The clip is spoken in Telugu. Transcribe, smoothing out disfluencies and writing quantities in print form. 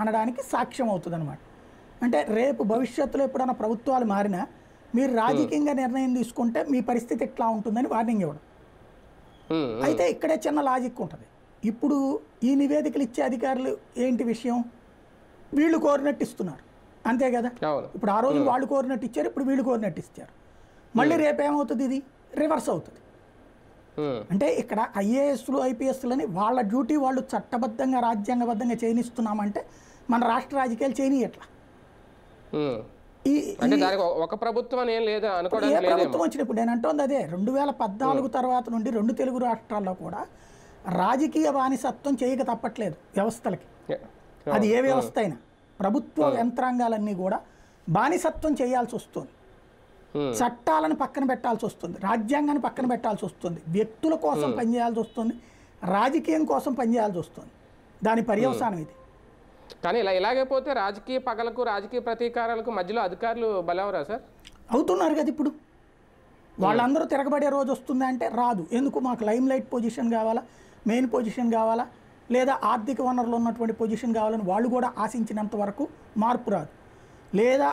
అనడానికి సాక్ష్యం అవుతుంది అనమాట. అంటే రేపు భవిష్యత్తులో ఎప్పుడైనా ప్రభుత్వాలు మారినా మీరు రాజకీయంగా నిర్ణయం తీసుకుంటే మీ పరిస్థితి ఎట్లా ఉంటుందని వార్నింగ్ ఇవ్వడం. అయితే ఇక్కడే చిన్న లాజిక్ ఉంటుంది. ఇప్పుడు ఈ నివేదికలు ఇచ్చే అధికారులు ఏంటి విషయం, వీళ్ళు కోరినట్టు ఇస్తున్నారు అంతే కదా. ఇప్పుడు ఆ రోజు వాళ్ళు కోరినట్టు ఇచ్చారు, ఇప్పుడు వీళ్ళు కోరినట్టు ఇచ్చారు. మళ్ళీ రేపేమవుతుంది, ఇది రివర్స్ అవుతుంది. అంటే ఇక్కడ ఐఏఎస్లు ఐపీఎస్లని వాళ్ళ డ్యూటీ వాళ్ళు చట్టబద్ధంగా రాజ్యాంగబద్ధంగా చేయనిస్తున్నామంటే మన రాష్ట్ర రాజకీయాలు చేయనీయట్లా. ఒక ప్రభుత్వం ఏం లేదా ఏ ప్రభుత్వం వచ్చినప్పుడు నేను అంటోంది అదే, 2014 తర్వాత నుండి 2 తెలుగు రాష్ట్రాల్లో కూడా రాజకీయ బానిసత్వం చేయక తప్పట్లేదు వ్యవస్థలకి. అది ఏ వ్యవస్థ అయినా ప్రభుత్వ యంత్రాంగాలన్నీ కూడా బానిసత్వం చేయాల్సి వస్తుంది. చట్టాలను పక్కన పెట్టాల్సి వస్తుంది, రాజ్యాంగాన్ని పక్కన పెట్టాల్సి వస్తుంది, వ్యక్తుల కోసం పనిచేయాల్సి వస్తుంది, రాజకీయం కోసం పనిచేయాల్సి వస్తుంది. దాని పర్యవసానం ఇది. కానీ ఇలాగే పోతే రాజకీయ పగలకు రాజకీయ ప్రతీకారాలకు మధ్యలో అధికారులు బలవరా సార్? అవుతున్నారు కదా. ఇప్పుడు వాళ్ళందరూ తిరగబడే రోజు వస్తుందా అంటే రాదు. ఎందుకు, మాకు లైమ్ లైట్ పొజిషన్ కావాలా, మెయిన్ పొజిషన్ కావాలా, లేదా ఆర్థిక వనరులు ఉన్నటువంటి పొజిషన్ కావాలని వాళ్ళు కూడా ఆశించినంత వరకు మార్పు రాదు. లేదా